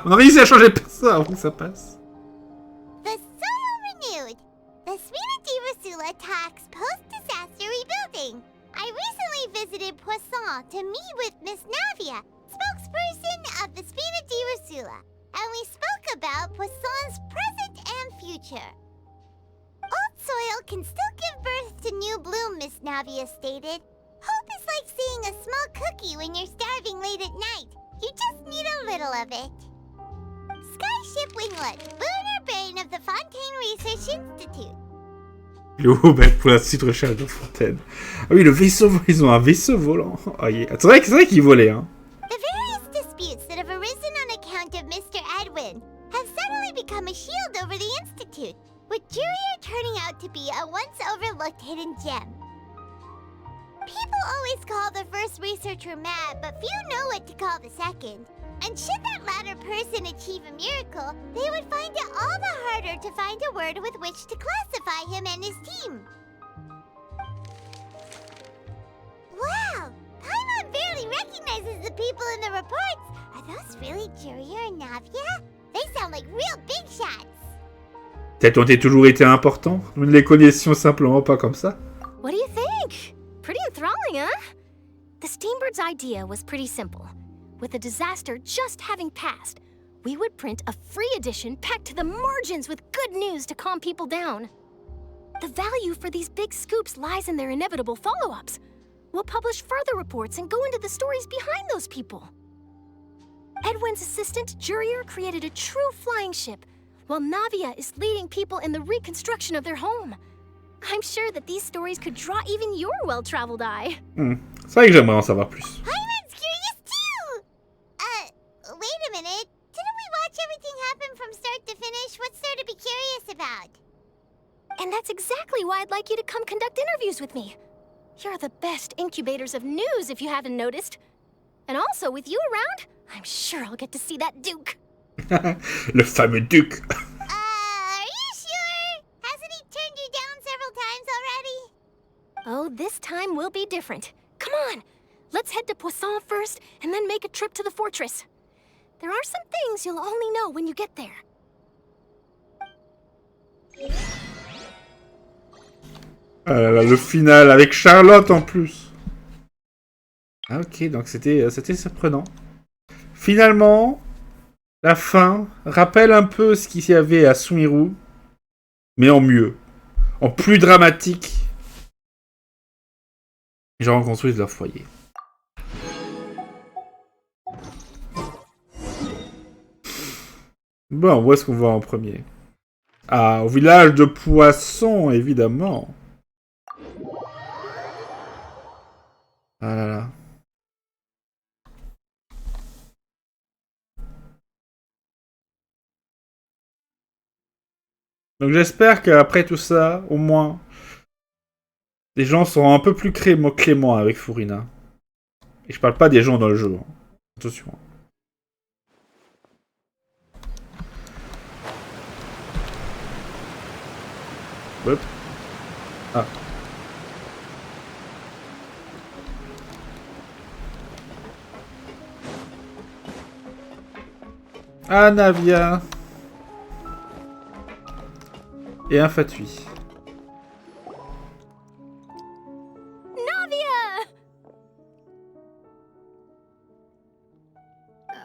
On a réussi à changer de perso avant que ça passe. The soil renewed. The Sphina talks post-disaster rebuilding. I recently visited Poisson to meet with Miss Navia, spokesperson of the Sphina, and we spoke about Poisson's present and future. Old soil can still give birth to new bloom, Miss Navia stated. Hope is like seeing a small cookie when you're starving late at night. You just need a little of it. Skyship Winglet, lunar brain of the Fontaine Research Institute. Le Hobbit pour la petite recherche de Fontaine. Ah oui, le vaisseau, ils ont un vaisseau volant. Oh, yeah. C'est vrai qu'il volait, hein. The various disputes that have arisen on account of Mr. Edwin have suddenly become a shield over the Institute, with Jurier turning out to be a once overlooked hidden gem. People always call the first researcher mad, but few know what to call the second. And should that latter person achieve a miracle, they would find it all the harder to find a word with which to classify him and his team. Wow! Paimon barely recognizes the people in the reports. Are those really Jurier and Navia? They sound like real big shots. Peut-être ont-ils toujours été importants. Nous ne les connaissions simplement pas comme ça. What do you think? Pretty enthralling, huh? The Steambird's idea was pretty simple. With the disaster just having passed, we would print a free edition packed to the margins with good news to calm people down. The value for these big scoops lies in their inevitable follow-ups. We'll publish further reports and go into the stories behind those people. Edwin's assistant, Jurier, created a true flying ship, while Navia is leading people in the reconstruction of their home. I'm sure that these stories could draw even your well-traveled eye. C'est vrai que j'aimerais en savoir plus. Paimon's curious too! Wait a minute. Didn't we watch everything happen from start to finish? What's there to be curious about? And that's exactly why I'd like you to come conduct interviews with me. You're the best incubators of news, if you haven't noticed. And also, with you around, I'm sure I'll get to see that Duke. Le fameux duc. Are you sure? Hasn't he turned you down several times already? Oh, this time will be different. Come on, let's head to Poisson first, and then make a trip to the fortress. There are some things you'll only know when you get there. Ah là là, le final avec Charlotte en plus. Ah ok, donc c'était surprenant. Finalement, la fin rappelle un peu ce qu'il y avait à Sumiru, mais en mieux, en plus dramatique. Les gens reconstruisent leur foyer. Bon, où est-ce qu'on va en premier? Ah, au village de Poisson, évidemment. Ah là là. Donc j'espère qu'après tout ça, au moins, les gens seront un peu plus cléments avec Furina. Et je parle pas des gens dans le jeu. Hein. Attention. Hop. Ah. Ah, Navia. Et un Fatui. Navia!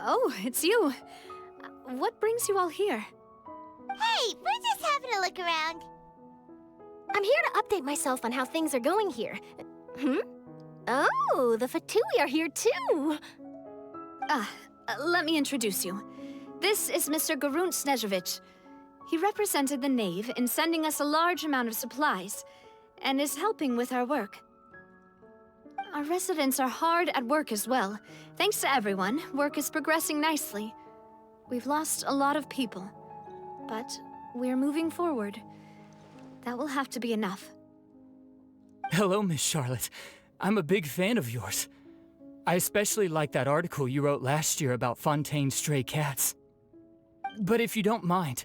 Oh, it's you. What brings you all here? Hey, we're just having a look around. I'm here to update myself on how things are going here. Oh, the Fatui are here too. Let me introduce you. This is Mr. Garunt Snežević. He represented the Knave in sending us a large amount of supplies, and is helping with our work. Our residents are hard at work as well. Thanks to everyone, work is progressing nicely. We've lost a lot of people, but we're moving forward. That will have to be enough. Hello, Miss Charlotte. I'm a big fan of yours. I especially like that article you wrote last year about Fontaine's stray cats. But if you don't mind,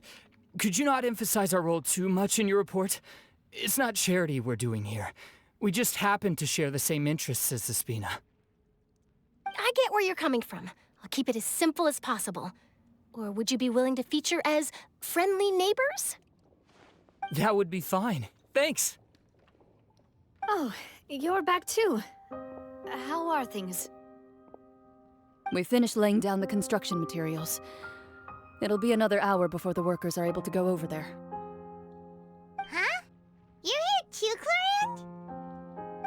could you not emphasize our role too much in your report? It's not charity we're doing here. We just happen to share the same interests as the Spina. I get where you're coming from. I'll keep it as simple as possible. Or would you be willing to feature as friendly neighbors? That would be fine. Thanks. Oh, you're back too. How are things? We finished laying down the construction materials. It'll be another hour before the workers are able to go over there. Huh? You're here too, Clarence?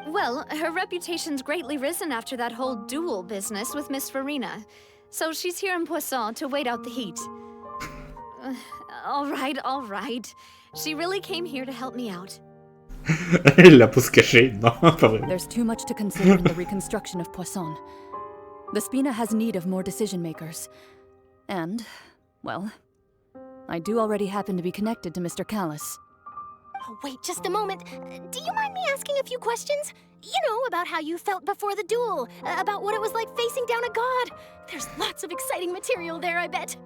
Well, her reputation's greatly risen after that whole duel business with Miss Farina. So she's here in Poisson to wait out the heat. All right. She really came here to help me out. Elle la pose cachée. Non, pas vraiment. There's too much to consider in the reconstruction of Poisson. The Spina has need of more decision makers. And, well, I do already happen to be connected to Mr. Callis. Oh, wait just a moment. Do you mind me asking a few questions? You know, about how you felt before the duel, about what it was like facing down a god. There's lots of exciting material there, I bet.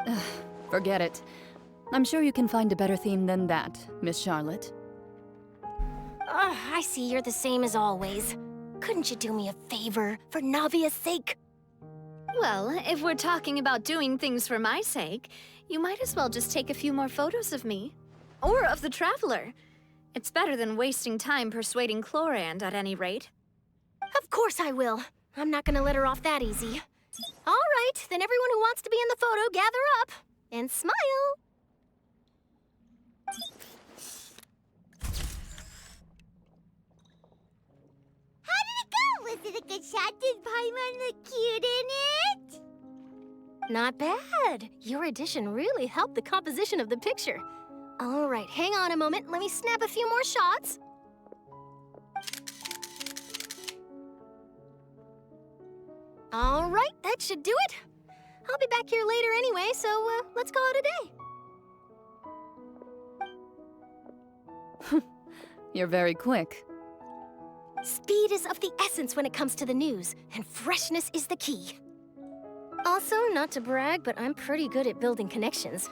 Forget it. I'm sure you can find a better theme than that, Miss Charlotte. I see you're the same as always. Couldn't you do me a favor, for Navia's sake? Well, if we're talking about doing things for my sake, you might as well just take a few more photos of me. Or of the Traveler. It's better than wasting time persuading Chlorand at any rate. Of course I will. I'm not gonna let her off that easy. All right, then everyone who wants to be in the photo, gather up. And smile. How did it go? Was it a good shot? Did Paimon look cute in it? Not bad. Your addition really helped the composition of the picture. All right, hang on a moment. Let me snap a few more shots. All right, that should do it. I'll be back here later anyway, so let's call it a day. You're very quick. Speed is of the essence when it comes to the news, and freshness is the key. Also, not to brag, but I'm pretty good at building connections.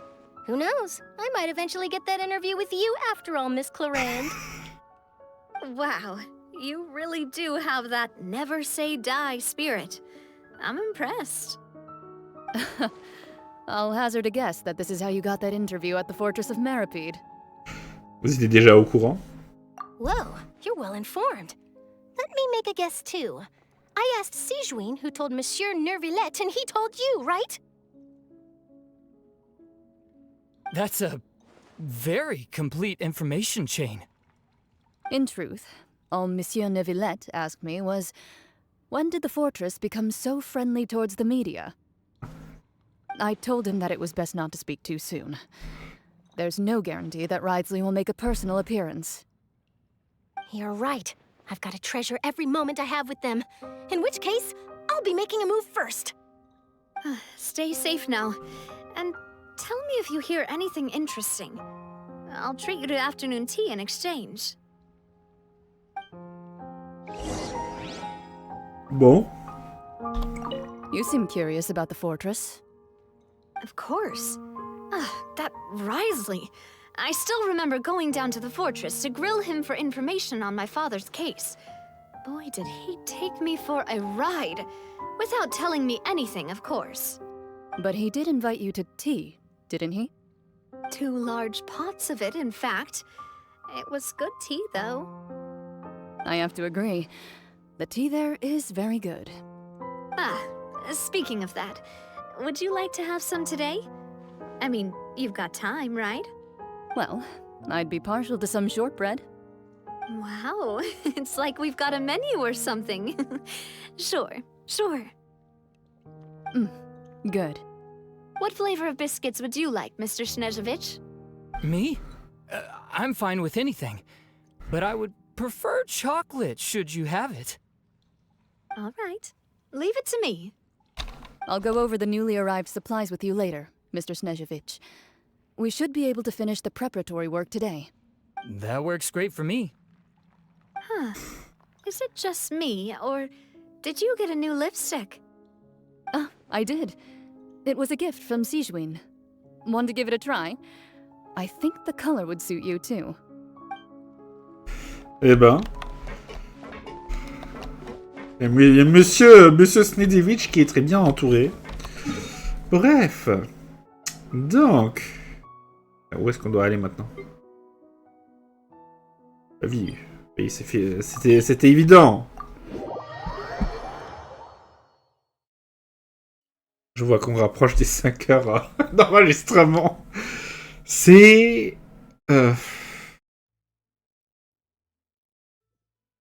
Who knows? I might eventually get that interview with you after all, Miss Chlorand. Wow, you really do have that never say die spirit. I'm impressed. I'll hazard a guess that this is how you got that interview at the Fortress of Meripede. Vous étiez déjà au courant? Whoa, you're well informed. Let me make a guess too. I asked Sijuin, who told Monsieur Nervillet, and he told you, right? That's a very complete information chain. In truth, all Monsieur Neuvillette asked me was, when did the fortress become so friendly towards the media? I told him that it was best not to speak too soon. There's no guarantee that Ridsley will make a personal appearance. You're right. I've got to treasure every moment I have with them. In which case, I'll be making a move first. Stay safe now. And tell me if you hear anything interesting. I'll treat you to afternoon tea in exchange. Bon. You seem curious about the fortress. Of course. That Risley. I still remember going down to the fortress to grill him for information on my father's case. Boy, did he take me for a ride. Without telling me anything, of course. But he did invite you to tea, didn't he? 2 large pots of it, in fact. It was good tea, though. I have to agree. The tea there is very good. Speaking of that, would you like to have some today? I mean, you've got time, right? Well, I'd be partial to some shortbread. Wow, it's like we've got a menu or something. Sure. Good. What flavor of biscuits would you like, Mr. Snezhovich? Me? I'm fine with anything. But I would prefer chocolate, should you have it. All right. Leave it to me. I'll go over the newly arrived supplies with you later, Mr. Snezhovich. We should be able to finish the preparatory work today. That works great for me. Is it just me, or did you get a new lipstick? I did. It was a gift from Sijuin. Want to give it a try? I think the color would suit you too. Eh ben. Il y a Monsieur Snedevich qui est très bien entouré. Bref. Donc, où est-ce qu'on doit aller maintenant? Oui, c'était évident. Je vois qu'on rapproche des 5 heures d'enregistrement. C'est...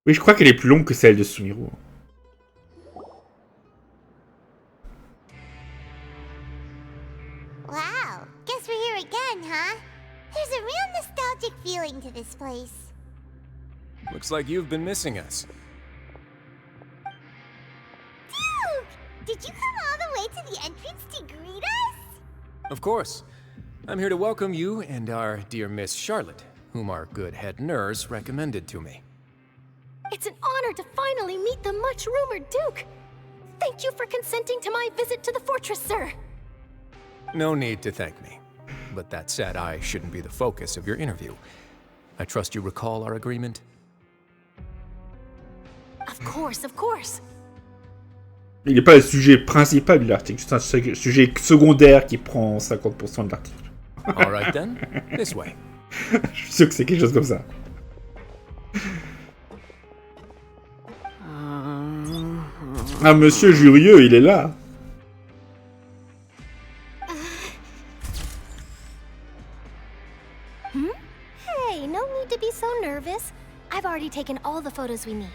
Oui, je crois qu'elle est plus longue que celle de Sumiru. Wow, guess we're here again, huh? There's a real nostalgic feeling to this place. Looks like you've been missing us. Dude, did you come all the way to the entrance to greet us? Of course. I'm here to welcome you and our dear Miss Charlotte, whom our good head nurse recommended to me. It's an honor to finally meet the much-rumored Duke. Thank you for consenting to my visit to the fortress, sir. No need to thank me. But that said, I shouldn't be the focus of your interview. I trust you recall our agreement? Of course, of course. Il n'est pas le sujet principal de l'article, c'est un sujet secondaire qui prend 50% de l'article. All right then, this way. Je suis sûr que c'est quelque chose comme ça. Ah, monsieur Jurieux, il est là. Hey, no need to be so nervous. I've already taken all the photos we need.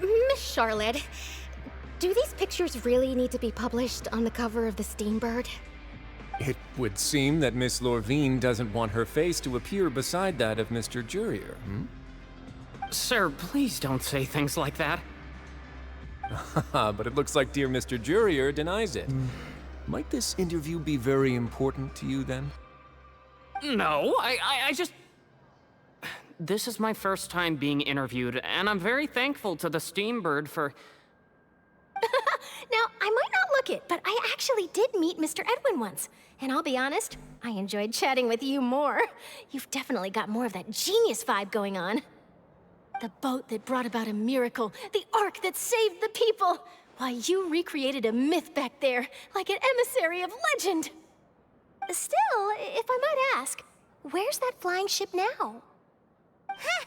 Miss Charlotte, do these pictures really need to be published on the cover of the Steambird? It would seem that Miss Lorvine doesn't want her face to appear beside that of Mr. Jurier, Sir, please don't say things like that. But it looks like dear Mr. Jurier denies it. Might this interview be very important to you then? No, I just... This is my first time being interviewed, and I'm very thankful to the Steambird for... Now, I might not look it, but I actually did meet Mr. Edwin once. And I'll be honest, I enjoyed chatting with you more. You've definitely got more of that genius vibe going on. The boat that brought about a miracle, the ark that saved the people. Why, you recreated a myth back there, like an emissary of legend. Still, if I might ask, where's that flying ship now? Huh!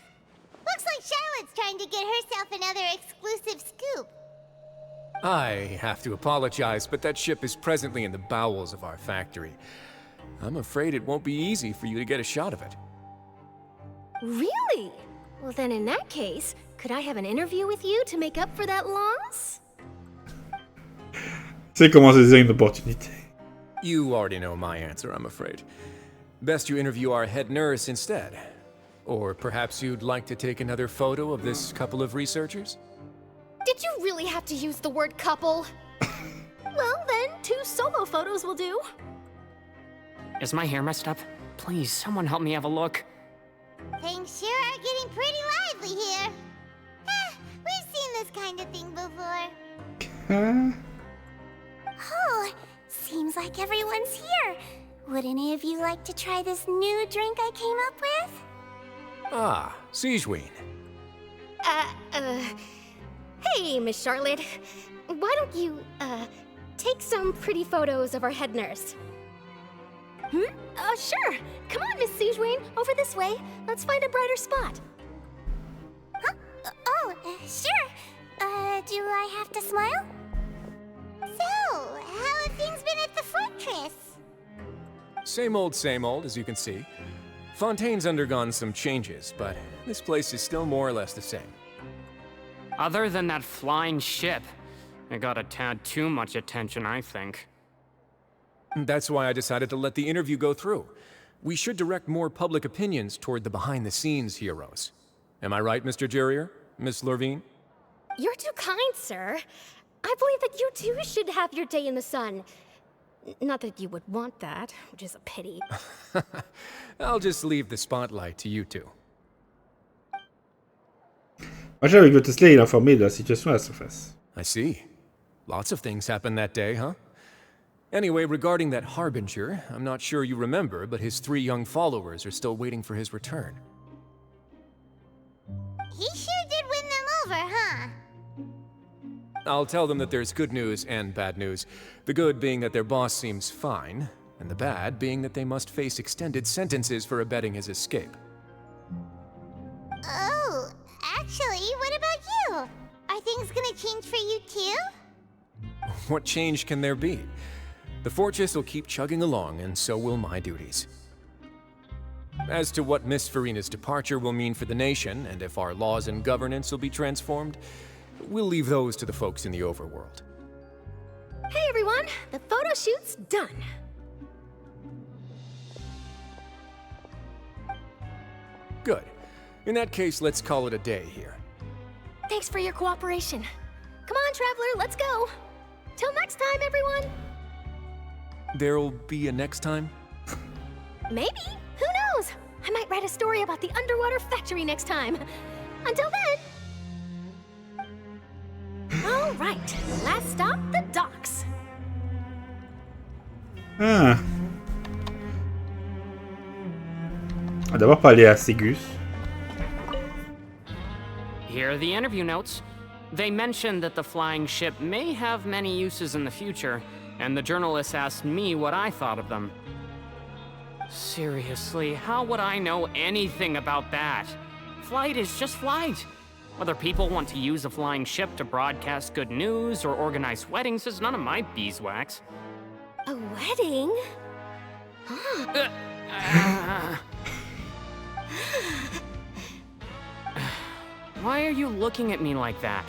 Looks like Charlotte's trying to get herself another exclusive scoop. I have to apologize, but that ship is presently in the bowels of our factory. I'm afraid it won't be easy for you to get a shot of it. Really? Well, then in that case, could I have an interview with you to make up for that loss? C'est comment saisir une opportunité. You already know my answer, I'm afraid. Best you interview our head nurse instead. Or perhaps you'd like to take another photo of this couple of researchers? Did you really have to use the word couple? Well, then, 2 solo photos will do. Is my hair messed up? Please, someone help me have a look. Things sure are getting pretty lively here. We've seen this kind of thing before. Oh, seems like everyone's here. Would any of you like to try this new drink I came up with? Ah, Siegeween. Hey, Miss Charlotte. Why don't you, take some pretty photos of our head nurse? Sure. Come on, Miss Siegeween. Over this way. Let's find a brighter spot. Huh? Sure. Do I have to smile? So, how have things been at the fortress? Same old, as you can see. Fontaine's undergone some changes, but this place is still more or less the same. Other than that flying ship, it got a tad too much attention, I think. That's why I decided to let the interview go through. We should direct more public opinions toward the behind-the-scenes heroes. Am I right, Mr. Jurier? Miss Lorvine? You're too kind, sir. I believe that you too should have your day in the sun. Not that you would want that, which is a pity. I'll just leave the spotlight to you two. Moi, avec le Tesla, il est informé de la situation à la surface. I see. Lots of things happened that day, huh? Anyway, regarding that Harbinger, I'm not sure you remember, but his 3 young followers are still waiting for his return. He sure did win them over, huh? I'll tell them that there's good news and bad news. The good being that their boss seems fine, and the bad being that they must face extended sentences for abetting his escape. Oh, actually, what about you? Are things gonna change for you too? What change can there be? The fortress will keep chugging along, and so will my duties. As to what Miss Farina's departure will mean for the nation, and if our laws and governance will be transformed, we'll leave those to the folks in the overworld. Hey everyone, the photo shoot's done. Good. In that case, let's call it a day here. Thanks for your cooperation. Come on, Traveler, let's go. Till next time, everyone. There'll be a next time? Maybe. Who knows? I might write a story about the underwater factory next time. Until then. All right. Last stop, the docks. Ah. On va d'abord parler à Ségus. Here are the interview notes. They mentioned that the flying ship may have many uses in the future, and the journalist asked me what I thought of them. Seriously, how would I know anything about that? Flight is just flight. Whether people want to use a flying ship to broadcast good news or organize weddings is none of my beeswax. A wedding? Why are you looking at me like that?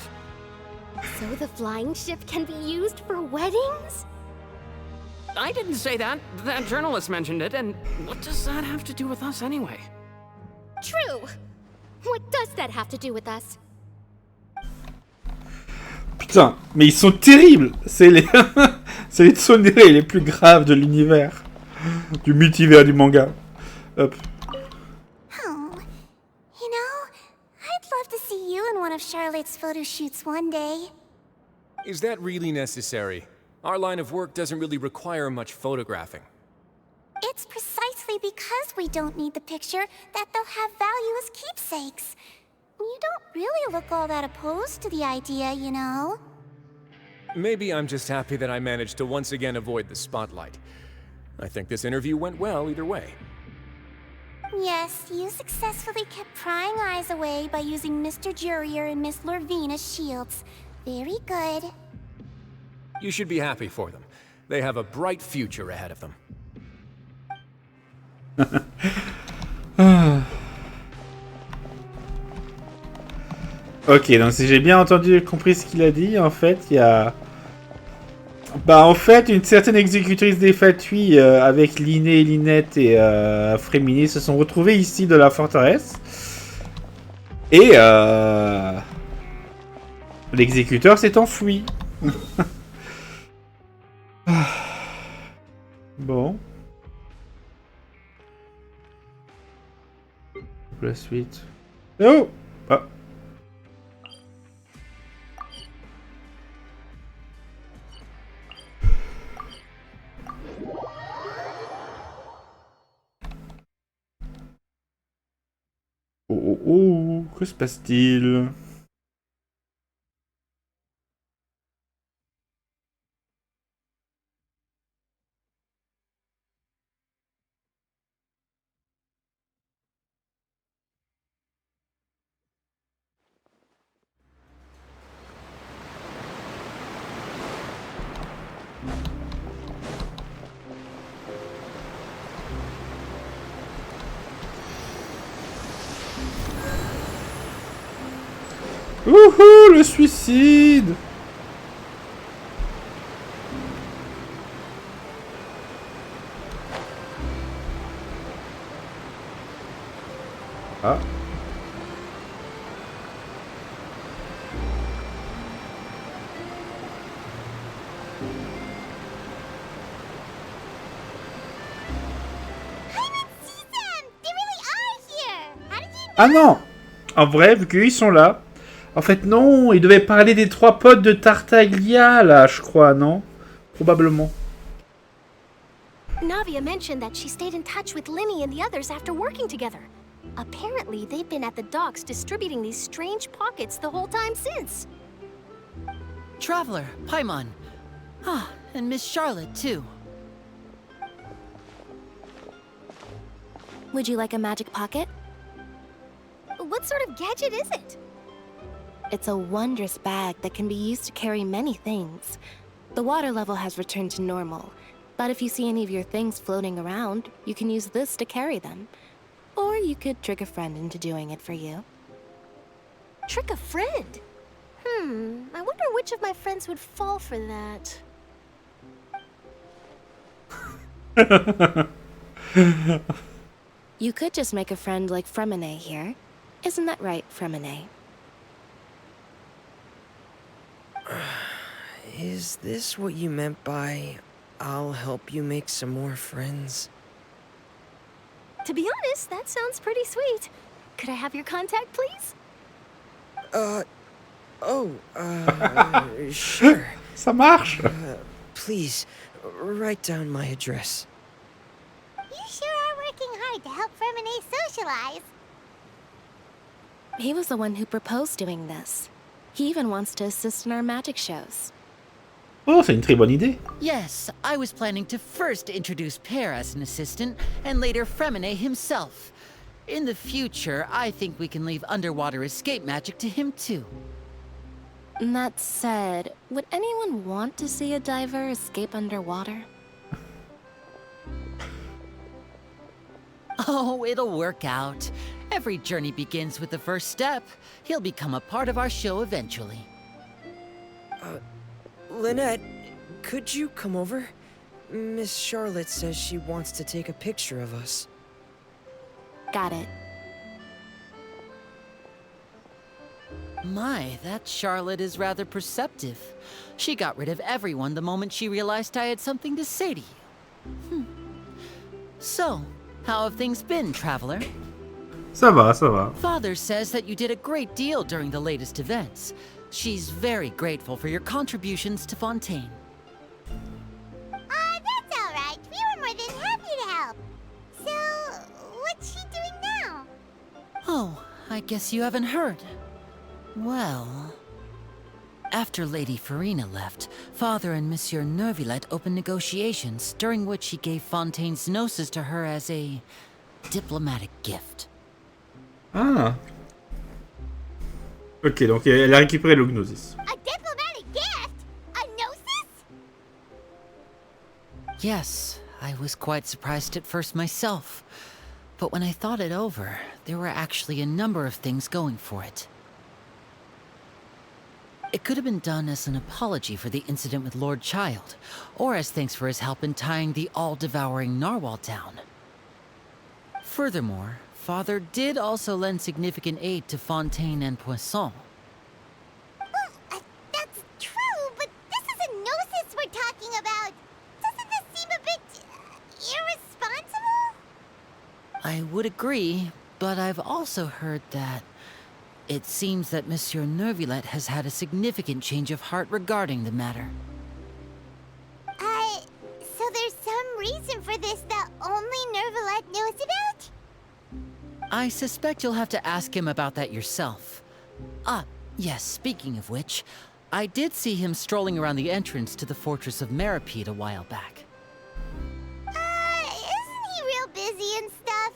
So the flying ship can be used for weddings? I didn't say that. That journalist mentioned it, and what does that have to do with us anyway? True. What does that have to do with us? Putain, mais ils sont terribles. C'est les c'est les tsundere les plus graves de l'univers. Du multivers du manga. Hop. Oh, you know, I'd love to see you in one of Charlotte's photo shoots one day. Is that really necessary? Our line of work doesn't really require much photographing. It's precisely because we don't need the picture that they'll have value as keepsakes. You don't really look all that opposed to the idea, you know. Maybe I'm just happy that I managed to once again avoid the spotlight. I think this interview went well either way. Yes, you successfully kept prying eyes away by using Mr. Jurier and Miss Lorvine as shields. Very good. You should be happy for them. They have a bright future ahead of them. Ok, donc si j'ai bien entendu, compris ce qu'il a dit, en fait, il y a... Bah, en fait, une certaine exécutrice des Fatui avec Linné, Linette et Fréminé se sont retrouvés ici de la forteresse. Et l'exécuteur s'est enfui. Bon. La suite. Oh ah. Oh, oh, oh, que se passe-t-il? Wouhou, le suicide! Ah. Ah non! En vrai, vu qu'ils sont là... En fait, non, ils devaient parler des 3 potes de Tartaglia, là, je crois, non? Probablement. Navia mentioned that she stayed in touch with Linny and the others after working together. Apparently, they've been at the docks distributing these strange pockets the whole time since. Traveler, Paimon. Ah, and Miss Charlotte, too. Would you like a magic pocket? What sort of gadget is it? It's a wondrous bag that can be used to carry many things. The water level has returned to normal, but if you see any of your things floating around, you can use this to carry them. Or you could trick a friend into doing it for you. Trick a friend? I wonder which of my friends would fall for that. You could just make a friend like Fremine here. Isn't that right, Fremine? Is this what you meant by, I'll help you make some more friends? To be honest, that sounds pretty sweet. Could I have your contact, please? Sure. Ça marche. Please, write down my address. You sure are working hard to help Fremine socialize. He was the one who proposed doing this. He even wants to assist in our magic shows. Oh, c'est une très bonne idée. Yes, I was planning to first introduce Per as an assistant, and later Fremine himself. In the future, I think we can leave underwater escape magic to him too. That said, would anyone want to see a diver escape underwater? Oh, it'll work out. Every journey begins with the first step. He'll become a part of our show eventually. Lynette, could you come over? Miss Charlotte says she wants to take a picture of us. Got it. My, that Charlotte is rather perceptive. She got rid of everyone the moment she realized I had something to say to you. So, how have things been, Traveler? Ça va, ça va. Father says that you did a great deal during the latest events. She's very grateful for your contributions to Fontaine. That's all right. We were more than happy to help. So, what's she doing now? Oh, I guess you haven't heard. Well, after Lady Farina left, Father and Monsieur Nervillet opened negotiations, during which he gave Fontaine's gnosis to her as a diplomatic gift. Ah. Ok, donc elle a récupéré le gnosis. A diplomatic gift? A gnosis? Yes, I was quite surprised at first myself. But when I thought it over, there were actually a number of things going for it. It could have been done as an apology for the incident with Lord Child, or as thanks for his help in tying the all-devouring Narwhal down. Furthermore, Father did also lend significant aid to Fontaine and Poisson. That's true, but this is a gnosis we're talking about. Doesn't this seem a bit irresponsible? I would agree, but I've also heard that it seems that Monsieur Nervillet has had a significant change of heart regarding the matter. So there's some reason for this that only Nervillet knows about? I suspect you'll have to ask him about that yourself. Ah, yes, speaking of which, I did see him strolling around the entrance to the Fortress of Meripede a while back. Isn't he real busy and stuff?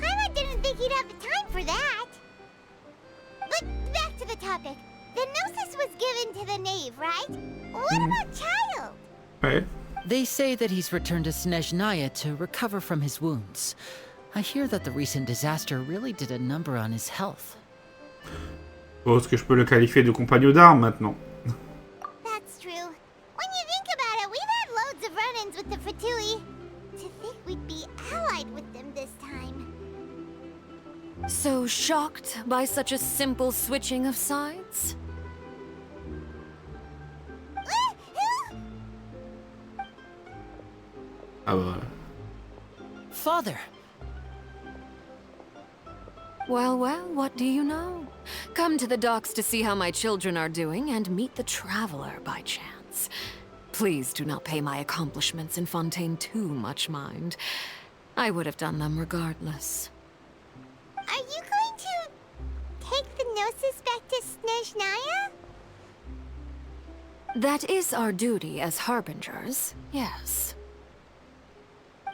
Paimon didn't think he'd have the time for that. But back to the topic. The gnosis was given to the knave, right? What about Child? Ouais. They say that he's returned to Snezhnaya to recover from his wounds. I hear that the recent disaster really did a number on his health. Bon, est-ce que je peux le qualifier de compagnon d'armes maintenant? That's true. When you think about it, we've had loads of run-ins with the Fatui. To think we'd be allied with them this time. So shocked by such a simple switching of sides? Ah bah voilà. Father! Well, well, what do you know? Come to the docks to see how my children are doing and meet the Traveler by chance. Please do not pay my accomplishments in Fontaine too much mind. I would have done them regardless. Are you going to take the gnosis back to Snezhnaya? That is our duty as harbingers, yes.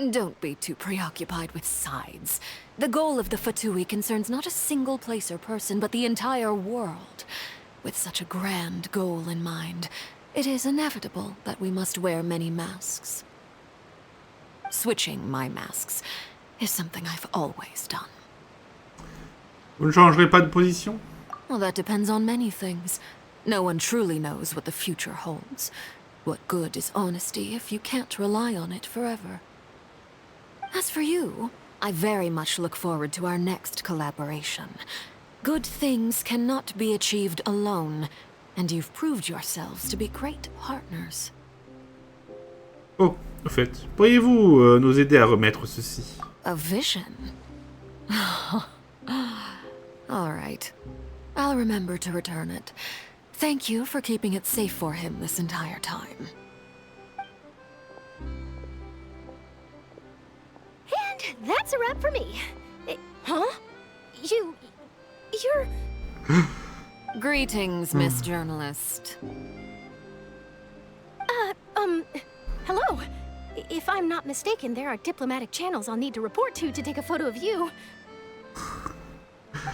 Don't be too preoccupied with sides. The goal of the Fatui concerns not a single place or person, but the entire world. With such a grand goal in mind, it is inevitable that we must wear many masks. Switching my masks is something I've always done. Vous ne changerez pas de position? Well, that depends on many things. No one truly knows what the future holds. What good is honesty if you can't rely on it forever? As for you, I very much look forward to our next collaboration. Good things cannot be achieved alone, and you've proved yourselves to be great partners. Oh, au fait, pourriez-vous nous aider à remettre ceci? A vision? All right. I'll remember to return it. Thank you for keeping it safe for him this entire time. And that's a wrap for me. Huh? You're... Greetings, Miss Journalist. Hello. If I'm not mistaken, there are diplomatic channels I'll need to report to take a photo of you.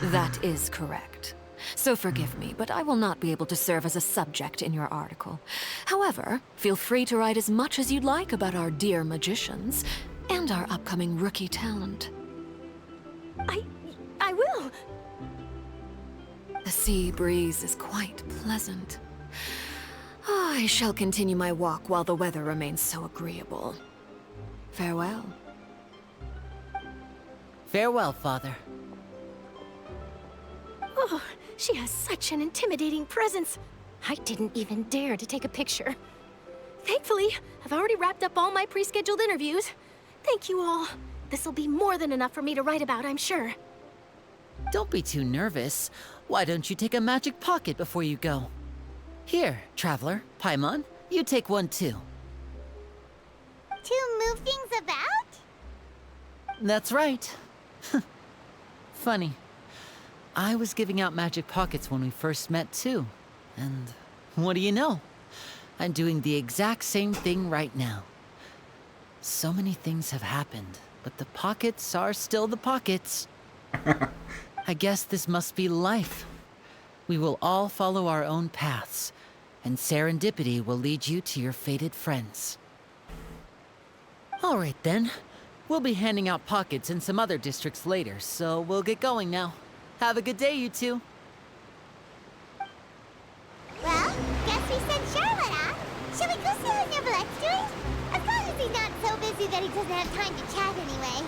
That is correct. So forgive me, but I will not be able to serve as a subject in your article. However, feel free to write as much as you'd like about our dear magicians and our upcoming rookie talent. I will. The sea breeze is quite pleasant. I shall continue my walk while the weather remains so agreeable. Farewell. Farewell, Father. Oh, she has such an intimidating presence. I didn't even dare to take a picture. Thankfully, I've already wrapped up all my pre-scheduled interviews. Thank you all. This'll be more than enough for me to write about, I'm sure. Don't be too nervous. Why don't you take a magic pocket before you go? Here, Traveler, Paimon, you take one too. To move things about? That's right. Funny. I was giving out magic pockets when we first met too. And what do you know? I'm doing the exact same thing right now. So many things have happened, but the pockets are still the pockets. I guess this must be life. We will all follow our own paths, and serendipity will lead you to your fated friends. All right then. We'll be handing out pockets in some other districts later, so we'll get going now. Have a good day, you two. Well, guess we sent Charlotte off. Shall we go see what Narvalet's doing? As long as he's not so busy that he doesn't have time to chat anyway.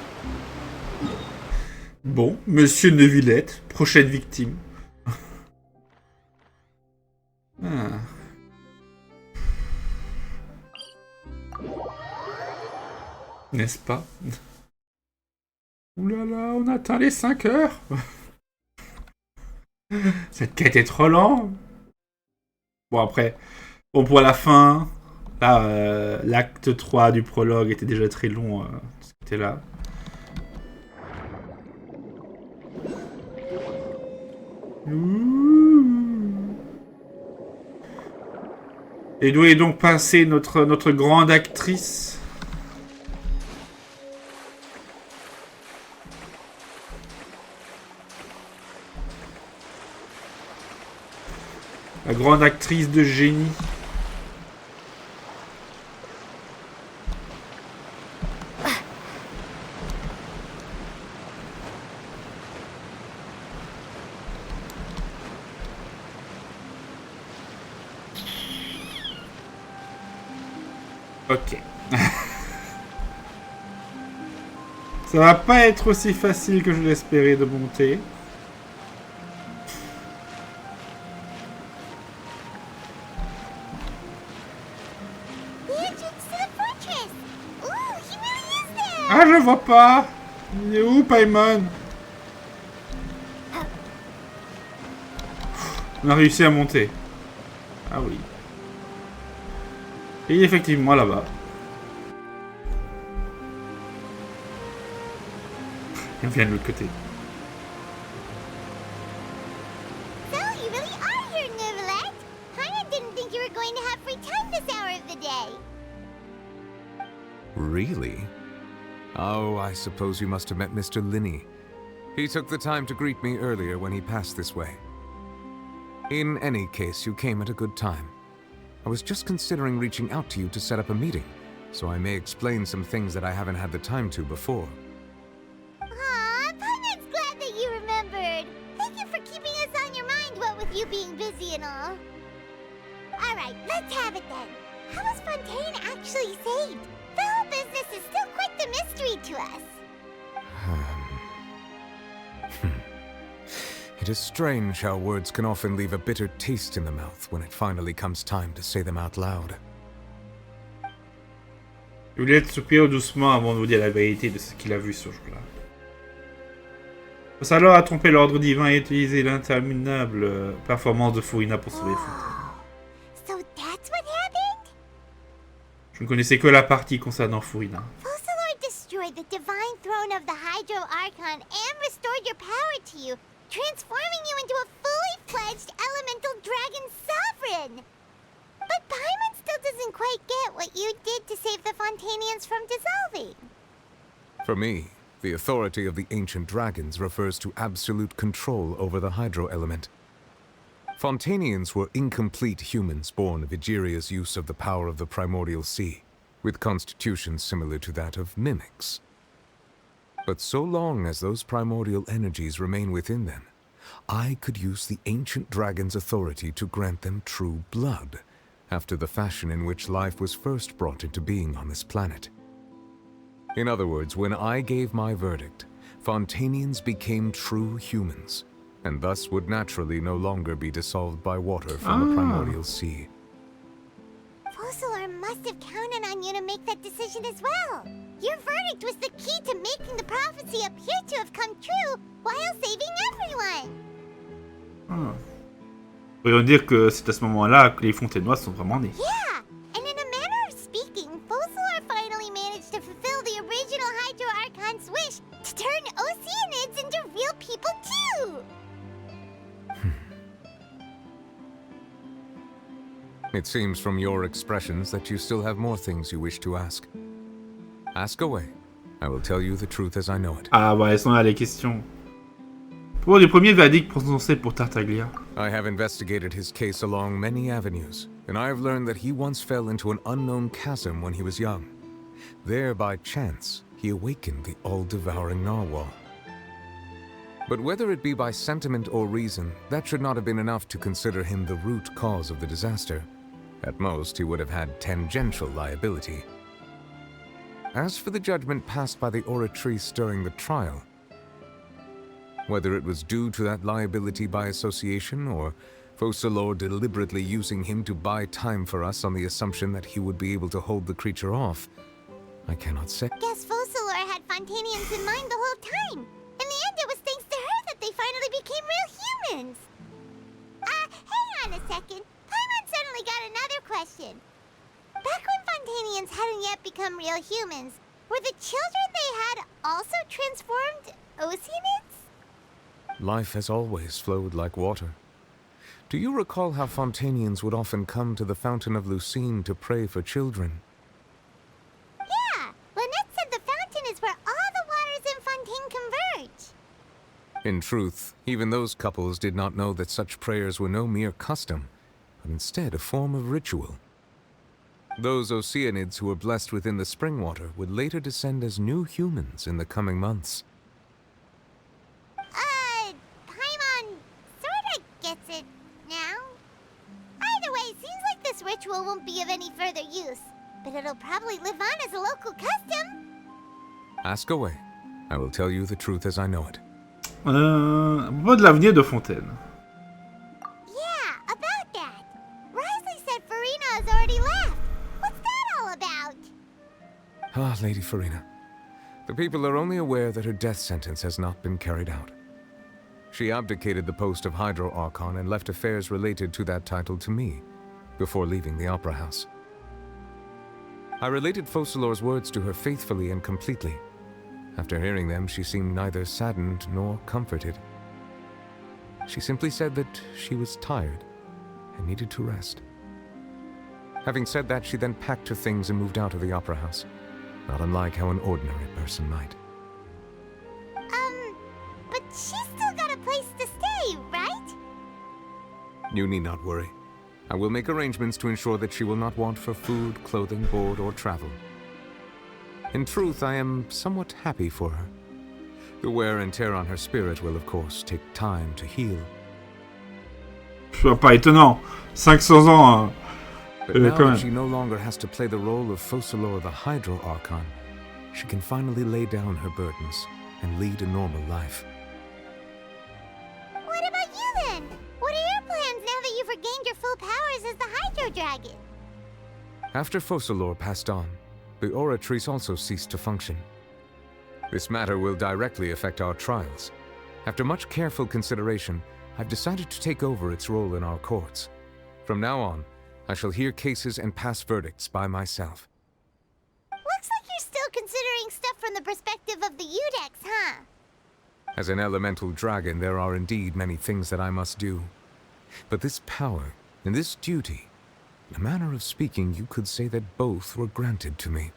Bon, Monsieur Neuvillette, prochaine victime. Ah. N'est-ce pas? Ouh là là, on atteint les 5 heures. Cette quête est trop lente. Bon après, bon pour la fin, là, l'acte 3 du prologue était déjà très long, c'était là. Et d'où est donc passée notre grande actrice? La grande actrice de génie. Ok. Ça va pas être aussi facile que je l'espérais de monter. Ah, je vois pas. Il est où, Paimon? On a réussi à monter. Ah oui. Et effectivement là-bas. Et on vient de l'autre côté. So, you really are here, Narvalet. Paimon didn't think you were going to have free Really? Oh, I suppose you must have met Mr. Linney. He took the time to greet me earlier when he passed this way. In any case, you came at a good time. I was just considering reaching out to you to set up a meeting, so I may explain some things that I haven't had the time to before. Aw, Paimon's glad that you remembered. Thank you for keeping us on your mind, what with you being busy and all. Alright, let's have it then. How was Fontaine actually saved? The whole business is still quite the mystery to us. It is strange how words can often leave a bitter taste in the mouth when it finally comes time to say them out loud. Juliette soupire doucement avant de vous dire la vérité de ce qu'il a vu ce jour-là. Salor a trompé l'ordre divin et utilisé l'interminable performance de Furina pour sauver Fontaine. So that's what happened? Je ne connaissais que la partie concernant Furina. Focalor destroyed the divine throne of the Hydro Archon and restored your power to you, transforming you into a fully fledged elemental dragon sovereign! But Paimon still doesn't quite get what you did to save the Fontanians from dissolving. For me, the authority of the ancient dragons refers to absolute control over the hydro element. Fontanians were incomplete humans born of Egeria's use of the power of the primordial sea, with constitutions similar to that of mimics. But so long as those primordial energies remain within them, I could use the ancient dragon's authority to grant them true blood, after the fashion in which life was first brought into being on this planet. In other words, when I gave my verdict, Fontanians became true humans, and thus would naturally no longer be dissolved by water from the primordial sea. Focalor must have counted on you to make that decision as well. Your verdict was the key to making the prophecy appear to have come true while saving everyone. Pourrions dire que c'est à ce moment-là que les Fontainois sont vraiment nés. Yeah, and in a manner of speaking, Focalor finally managed to fulfill the original Hydro Archon's wish to turn Oceanids into real people too. It seems from your expressions that you still have more things you wish to ask. Ask away. I will tell you the truth as I know it. Ah bah elles sont là les questions. Pour du premier verdict prononcé pour Tartaglia. I have investigated his case along many avenues, and I have learned that he once fell into an unknown chasm when he was young. There, by chance, he awakened the all-devouring Narwhal. But whether it be by sentiment or reason, that should not have been enough to consider him the root cause of the disaster. At most, he would have had tangential liability. As for the judgment passed by the oratrice during the trial, whether it was due to that liability by association, or Focalor deliberately using him to buy time for us on the assumption that he would be able to hold the creature off, I cannot say. Guess Focalor had Fontanians in mind the whole time. In the end, it was thanks to her that they finally became real humans. Hang on a second. Paimon suddenly got another question. Back when Fontanians hadn't yet become real humans, were the children they had also transformed Oceanids? Life has always flowed like water. Do you recall how Fontanians would often come to the Fountain of Lucine to pray for children? Yeah, Lynette said the fountain is where all the waters in Fontaine converge. In truth, even those couples did not know that such prayers were no mere custom, but instead a form of ritual. Those Oceanids who were blessed within the spring water would later descend as new humans in the coming months. Paimon sorta gets it now. Either way, seems like this ritual won't be of any further use, but it'll probably live on as a local custom. Ask away. I will tell you the truth as I know it. À propos de l'avenir de Fontaine. Yeah, about that. Risley said Furina has already left. What's that all about? Ah, Lady Furina. The people are only aware that her death sentence has not been carried out. She abdicated the post of Hydro Archon and left affairs related to that title to me, before leaving the Opera House. I related Focalor's words to her faithfully and completely. After hearing them, she seemed neither saddened nor comforted. She simply said that she was tired and needed to rest. Having said that, she then packed her things and moved out of the Opera House. not unlike how an ordinary person might. But she's still got a place to stay, right? You need not worry. I will make arrangements to ensure that she will not want for food, clothing, board, or travel. In truth, I am somewhat happy for her. The wear and tear on her spirit will, of course, take time to heal. Pas étonnant. 500 ans. But now that she no longer has to play the role of Focalor the Hydro Archon, she can finally lay down her burdens and lead a normal life. What about you then? What are your plans now that you've regained your full powers as the Hydro Dragon? After Focalor passed on, the Oratrice also ceased to function. This matter will directly affect our trials. After much careful consideration, I've decided to take over its role in our courts. From now on, I shall hear cases and pass verdicts by myself. Looks like you're still considering stuff from the perspective of the Udex, huh? As an elemental dragon, there are indeed many things that I must do. But this power and this duty, in a manner of speaking, you could say that both were granted to me.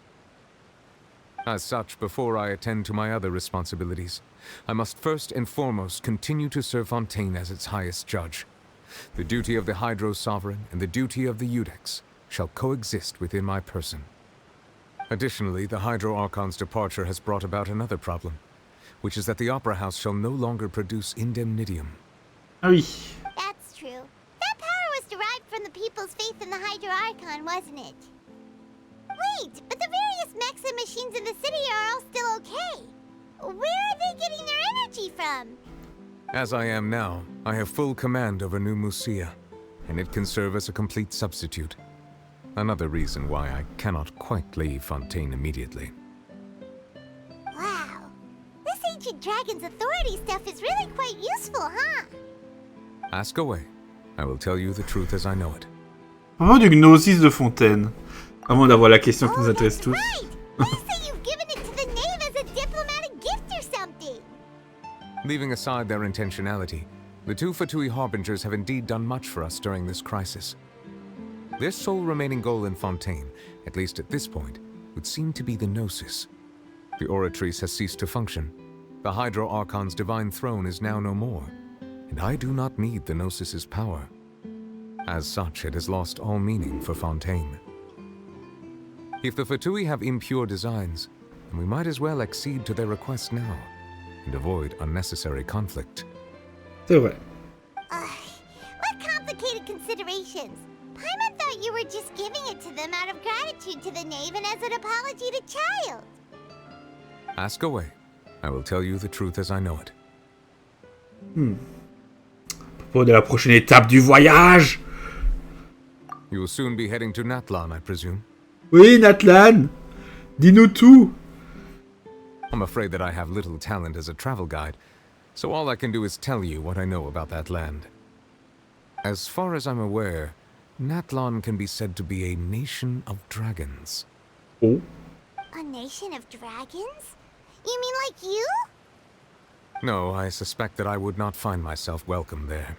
As such, before I attend to my other responsibilities, I must first and foremost continue to serve Fontaine as its highest judge. The duty of the Hydro Sovereign and the duty of the Udex shall coexist within my person. Additionally, the Hydro Archon's departure has brought about another problem, which is that the Opera House shall no longer produce indemnitium. Ah oui. That's true. That power was derived from the people's faith in the Hydro Archon, wasn't it? Wait, but the various mechs and machines in the city are all still okay. Where are they getting their energy from? As I am now, I have full command over New Musia, and it can serve as a complete substitute. Another reason why I cannot quite leave Fontaine immediately. Wow. This ancient dragon's authority stuff is really quite useful, huh? Ask away. I will tell you the truth as I know it. Vraiment du gnosis de Fontaine. Avant d'avoir la question qui nous intéresse tous. Right. They say you've given it to the knave as a diplomatic gift or something. Leaving aside their intentionality, the two Fatui Harbingers have indeed done much for us during this crisis. Their sole remaining goal in Fontaine, at least at this point, would seem to be the Gnosis. The Oratrice has ceased to function. The Hydro Archon's divine throne is now no more, and I do not need the Gnosis's power. As such, it has lost all meaning for Fontaine. If the Fatui have impure designs, then we might as well accede to their request now, and avoid unnecessary conflict. C'est vrai. What complicated considerations. Paimon thought you were just giving it to them out of gratitude to the knave and as an apology to Child. Ask away. I will tell you the truth as I know it. Pour de la prochaine étape du voyage. You will soon be heading to Natlan, I presume. Oui, Natlan. Dis-nous tout. I'm afraid that I have little talent as a travel guide, so all I can do is tell you what I know about that land. As far as I'm aware, Natlan can be said to be a nation of dragons. Oh. A nation of dragons? You mean like you? No, I suspect that I would not find myself welcome there.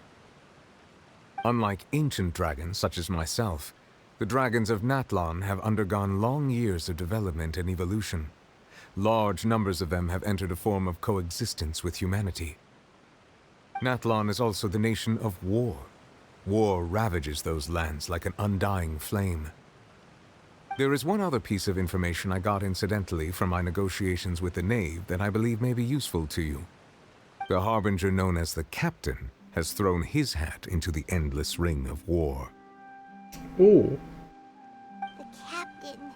Unlike ancient dragons such as myself, the dragons of Natlan have undergone long years of development and evolution. Large numbers of them have entered a form of coexistence with humanity. Natlan is also the nation of war. War ravages those lands like an undying flame. There is one other piece of information I got incidentally from my negotiations with the Knave that I believe may be useful to you. The Harbinger known as the Captain has thrown his hat into the endless ring of war. Oh. The captain.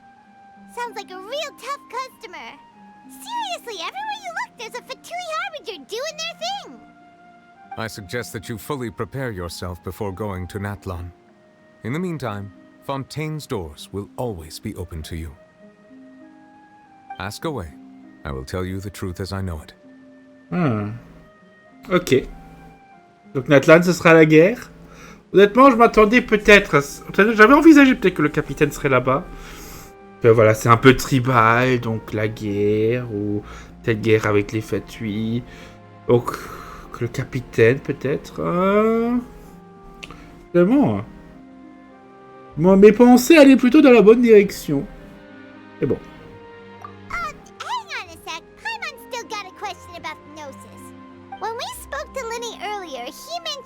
Sounds like a real tough customer. Seriously, everywhere you look, there's a Fatui Harbinger doing their thing. I suggest that you fully prepare yourself before going to Natlan. In the meantime, Fontaine's doors will always be open to you. Ask away. I will tell you the truth as I know it. Ok. Donc Natlan, ce sera la guerre. Honnêtement, je m'attendais peut-être à... J'avais envisagé peut-être que le capitaine serait là-bas. Voilà, c'est un peu tribal, donc la guerre, ou peut-être guerre avec les Fatui. Donc, le capitaine, peut-être. Vraiment. Moi, mes pensées allaient plutôt dans la bonne direction. Mais bon.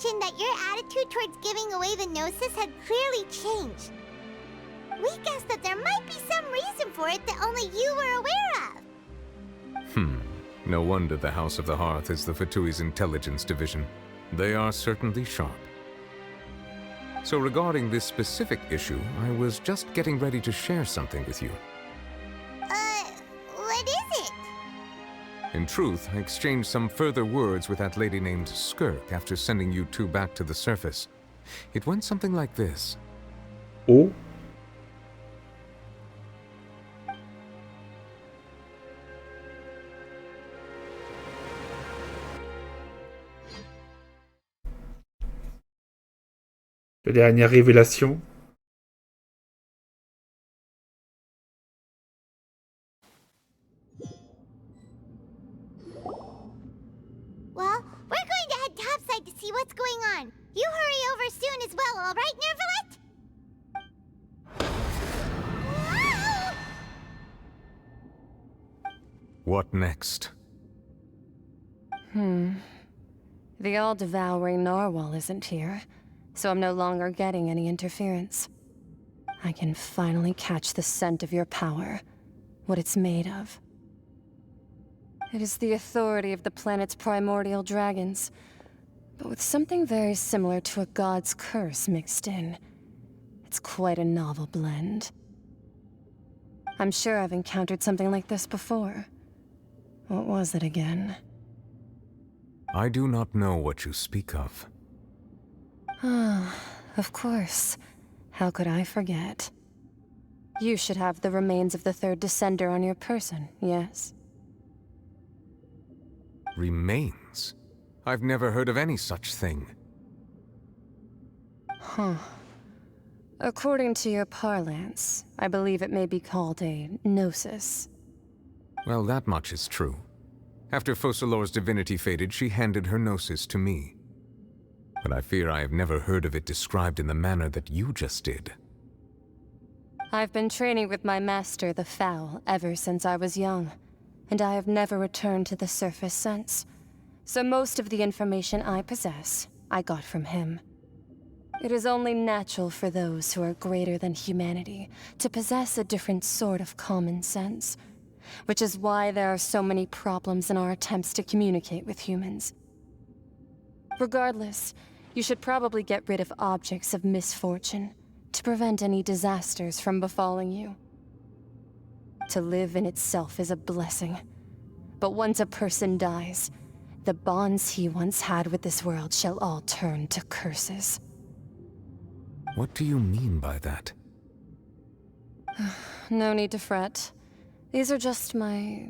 mentioned that your attitude towards giving away the Gnosis had clearly changed. We guessed that there might be some reason for it that only you were aware of. No wonder the House of the Hearth is the Fatui's intelligence division. They are certainly sharp. So regarding this specific issue, I was just getting ready to share something with you. What is it? In truth, I exchanged some further words with that lady named Skirk after sending you two back to the surface. It went something like this. Oh. La dernière révélation. Well, we're going to head topside to see what's going on. You hurry over soon as well, all right, Nervalet? What next? The all-devouring narwhal isn't here, so I'm no longer getting any interference. I can finally catch the scent of your power, what it's made of. It is the authority of the planet's primordial dragons, but with something very similar to a god's curse mixed in. It's quite a novel blend. I'm sure I've encountered something like this before. What was it again? I do not know what you speak of. Of course. How could I forget? You should have the remains of the third descender on your person, yes? Remains? I've never heard of any such thing. According to your parlance, I believe it may be called a gnosis. Well, that much is true. After Focalor's divinity faded, she handed her gnosis to me. But I fear I have never heard of it described in the manner that you just did. I've been training with my master, the Foul, ever since I was young, and I have never returned to the surface since. So most of the information I possess, I got from him. It is only natural for those who are greater than humanity to possess a different sort of common sense, which is why there are so many problems in our attempts to communicate with humans. Regardless, you should probably get rid of objects of misfortune to prevent any disasters from befalling you. To live in itself is a blessing, but once a person dies, the bonds he once had with this world shall all turn to curses. What do you mean by that? No need to fret. These are just my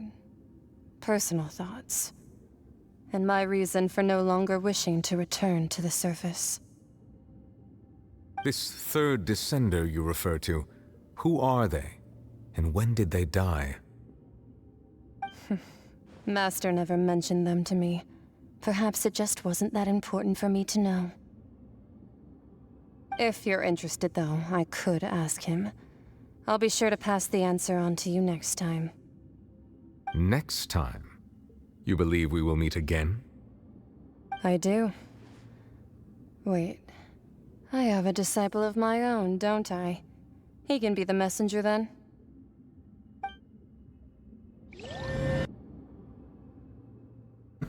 personal thoughts, and my reason for no longer wishing to return to the surface. This third descender you refer to, who are they? And when did they die? Master never mentioned them to me. Perhaps it just wasn't that important for me to know. If you're interested, though, I could ask him. I'll be sure to pass the answer on to you next time. Next time? You believe we will meet again? I do. Wait. I have a disciple of my own, don't I? He can be the messenger then.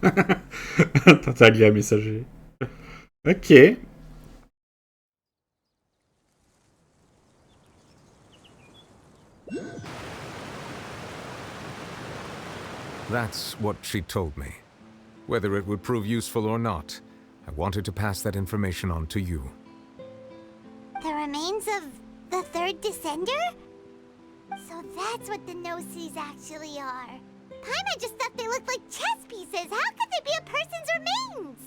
T'as un messager. Ok. That's what she told me. Whether it would prove useful or not, I wanted to pass that information on to you. The remains of the third descender? So that's what the Gnosis actually are. Paimon just thought they looked like chess pieces. How could they be a person's remains?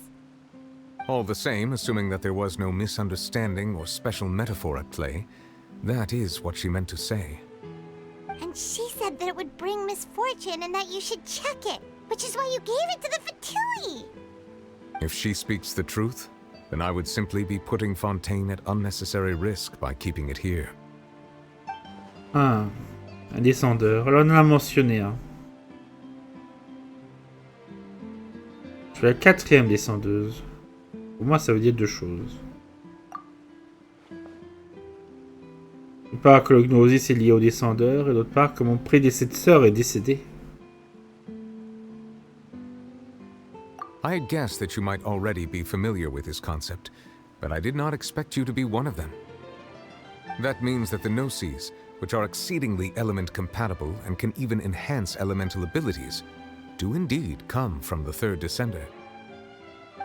All the same, assuming that there was no misunderstanding or special metaphor at play, that is what she meant to say. And she said that it would bring misfortune and that you should check it, which is why you gave it to the Fatui. If she speaks the truth, then I would simply be putting Fontaine at unnecessary risk by keeping it here. Ah, un descendeur. Alors on en a mentionné un. Je suis la 4e descendeuse. Pour moi, ça veut dire deux choses. D'une part, que le gnosis est lié au descendeur, et d'autre part, que mon prédécesseur est décédé. I had guessed that you might already be familiar with this concept, but I did not expect you to be one of them. That means that the gnosis, which are exceedingly element compatible and can even enhance elemental abilities, do indeed come from the third descender.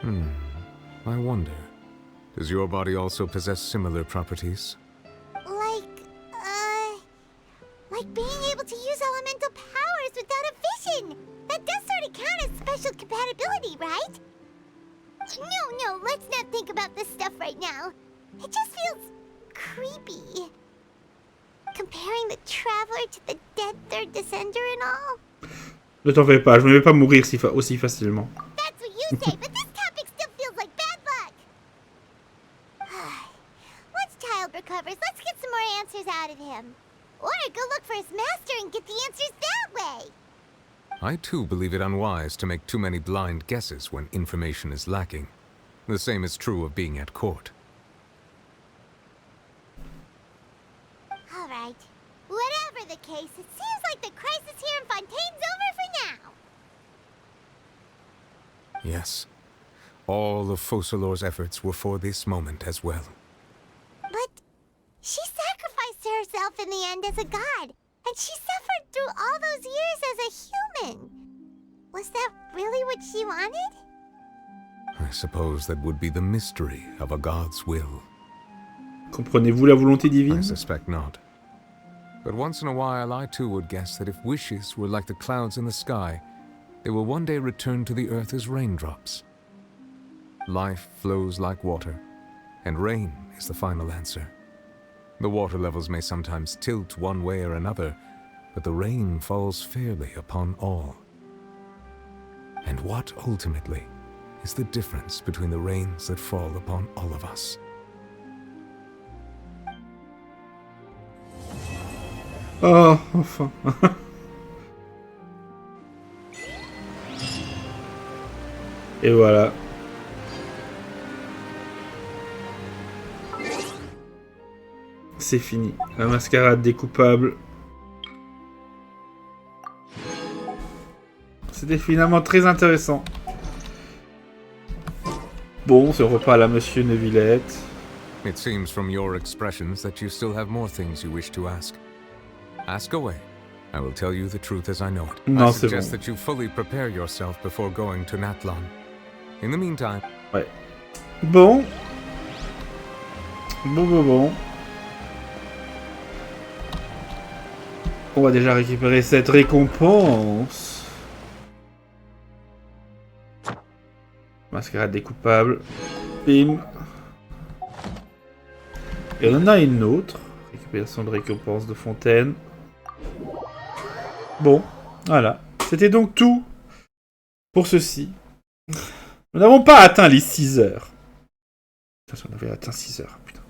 I wonder, does your body also possess similar properties? Like being able to use elemental powers without a vision. That does sort of count as special compatibility, right? No, let's not think about this stuff right now. It just feels creepy. Comparing the Traveler to the dead third descender and all. Ne t'en fais pas, je ne vais pas mourir aussi facilement. That's what you say, but this topic still feels like bad luck. Once Child recovers, let's get some more answers out of him. Or go look for his master and get the answers that way. I too believe it unwise to make too many blind guesses when information is lacking. The same is true of being at court. Alright. Whatever the case, it seems like the crisis here in Fontaine's over for now. Yes. All of Fauchelor's efforts were for this moment as well. But she sacrificed herself in the end as a god, and she suffered through all those years as a human. Was that really what she wanted? I suppose that would be the mystery of a god's will. Comprenez-vous la volonté divine? I suspect not. But once in a while I too would guess that if wishes were like the clouds in the sky, they will one day return to the earth as raindrops. Life flows like water, and rain is the final answer. The water levels may sometimes tilt one way or another, but the rain falls fairly upon all. And what, ultimately, is the difference between the rains that fall upon all of us? Oh, enfin. Et voilà. C'est fini. La mascarade des coupables. C'était finalement très intéressant. Bon, ce repas à la Monsieur Neuvillette. It seems from your expressions that you still have more things you wish to ask. Ask away. I will tell you the truth as I know it. Non, I c'est suggest bon. that you fully prepare yourself before going to Natlan. In the meantime... Ouais. Bon. Bon. On va déjà récupérer cette récompense. Mascarade des coupables. Bim. Et on en a une autre. Récupération de récompense de fontaine. Bon, voilà. C'était donc tout pour ceci. Nous n'avons pas atteint les 6 heures. Putain, on avait atteint 6 heures. Putain.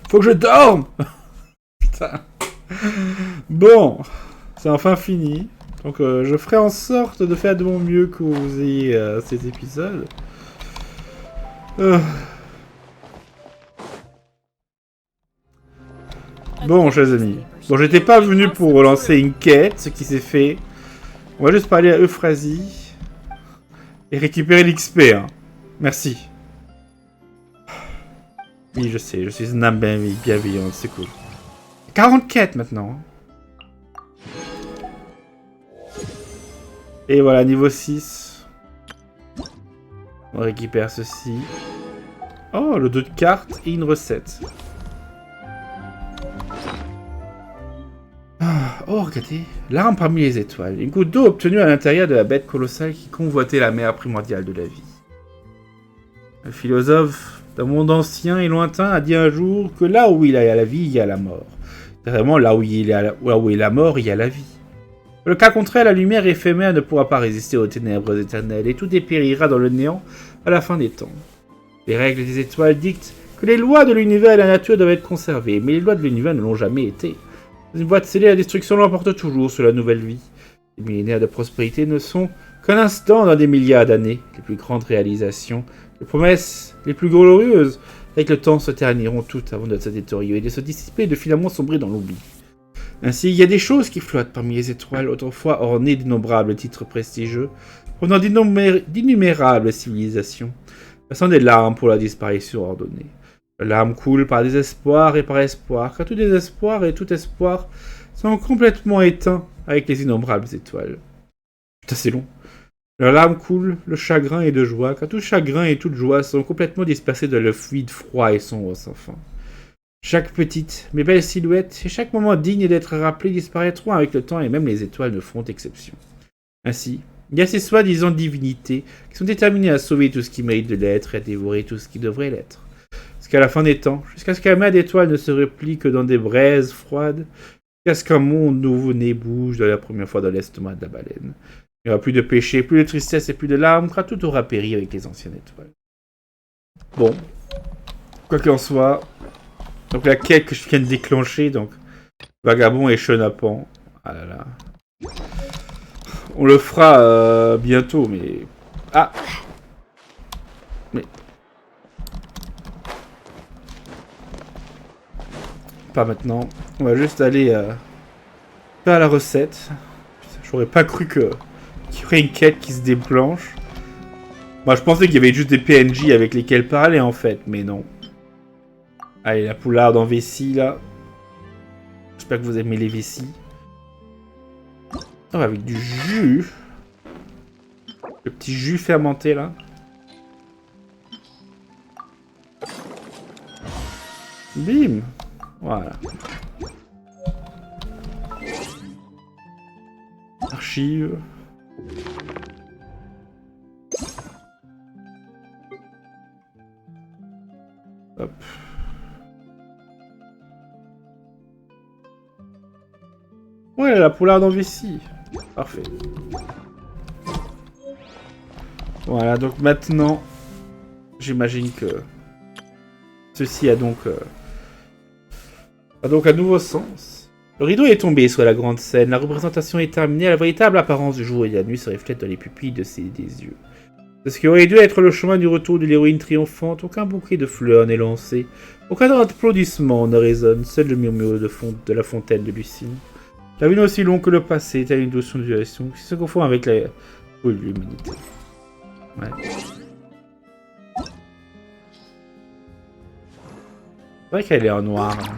Faut que je dorme. Putain. Bon, c'est enfin fini. Donc je ferai en sorte de faire de mon mieux que vous ayez ces épisodes. Bon, chers amis. Bon, j'étais pas venu pour relancer une quête, ce qui s'est fait. On va juste parler à Euphrasie et récupérer l'XP. Hein. Merci. Oui, je sais, je suis une âme bienveillante, c'est cool. 40 quêtes maintenant. Et voilà, niveau 6. On récupère ceci. Oh, le 2 de cartes et une recette. Oh, regardez. L'arme parmi les étoiles. Une goutte d'eau obtenue à l'intérieur de la bête colossale qui convoitait la mer primordiale de la vie. Le philosophe d'un monde ancien et lointain a dit un jour que là où il y a la vie, il y a la mort. Vraiment, là où est la mort, il y a la vie. Dans le cas contraire, la lumière éphémère ne pourra pas résister aux ténèbres éternelles et tout dépérira dans le néant à la fin des temps. Les règles des étoiles dictent que les lois de l'univers et de la nature doivent être conservées, mais les lois de l'univers ne l'ont jamais été. Une boîte scellée, la destruction l'emporte toujours sur la nouvelle vie. Les millénaires de prospérité ne sont qu'un instant dans des milliards d'années. Les plus grandes réalisations Les promesses les plus glorieuses, avec le temps, se terniront toutes avant de se détériorer et de se dissiper et de finalement sombrer dans l'oubli. Ainsi, il y a des choses qui flottent parmi les étoiles, autrefois ornées d'innombrables titres prestigieux, provenant d'innumérables civilisations, passant des larmes pour la disparition ordonnée. Les larmes coulent par désespoir et par espoir, car tout désespoir et tout espoir sont complètement éteints avec les innombrables étoiles. Putain, c'est long. Leurs larmes coulent, le chagrin est de joie, car tout chagrin et toute joie sont complètement dispersés dans le fluide froid et sombre sans fin. Chaque petite, mais belle silhouette, et chaque moment digne d'être rappelé disparaîtront avec le temps, et même les étoiles ne feront exception. Ainsi, il y a ces soi-disant divinités qui sont déterminées à sauver tout ce qui mérite de l'être et à dévorer tout ce qui devrait l'être. Jusqu'à la fin des temps, jusqu'à ce qu'un mât d'étoiles ne se replie que dans des braises froides, jusqu'à ce qu'un monde nouveau-né bouge de la première fois dans l'estomac de la baleine. Il n'y aura plus de péché, plus de tristesse et plus de larmes, car tout aura péri avec les anciennes étoiles. Bon, quoi qu'il en soit, donc la quête que je viens de déclencher, donc vagabond et chenapan, ah là là, on le fera bientôt, mais mais pas maintenant. On va juste aller faire la recette. J'aurais pas cru qu'il y aurait une quête qui se déclenche. Moi, je pensais qu'il y avait juste des PNJ avec lesquels parler, en fait, mais non. Allez, la poularde en vessie, là. J'espère que vous aimez les vessies. Oh, avec du jus. Le petit jus fermenté, là. Bim. Voilà. Archive. Hop. Ouais, la poularde en vessie. Parfait. Voilà, donc maintenant, j'imagine que ceci a donc un nouveau sens. Le rideau est tombé sur la grande scène, la représentation est terminée, la véritable apparence du jour et de la nuit se reflète dans les pupilles de ses yeux. C'est ce qui aurait dû être le chemin du retour de l'héroïne triomphante, aucun bouquet de fleurs n'est lancé, aucun applaudissement ne résonne, seul le murmure de la fontaine de Lucine. La vie n'est aussi longue que le passé, telle une douce ondulation qui se confond avec la foule de l'humanité. Ouais. C'est vrai qu'elle est en noir. Hein.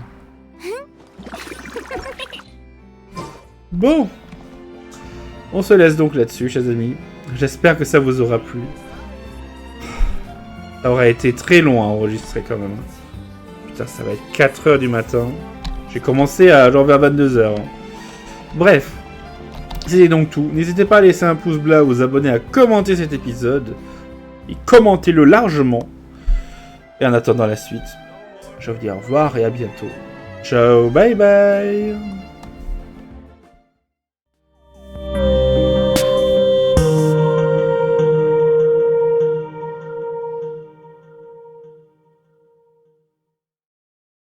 Bon. On se laisse donc là-dessus, chers amis. J'espère que ça vous aura plu. Ça aura été très long à enregistrer quand même. Putain, ça va être 4h du matin. J'ai commencé à genre vers 22h. Bref. C'était donc tout. N'hésitez pas à laisser un pouce bleu, à vous abonner, à commenter cet épisode. Et commentez-le largement. Et en attendant la suite, je vous dis au revoir et à bientôt. Ciao, bye bye.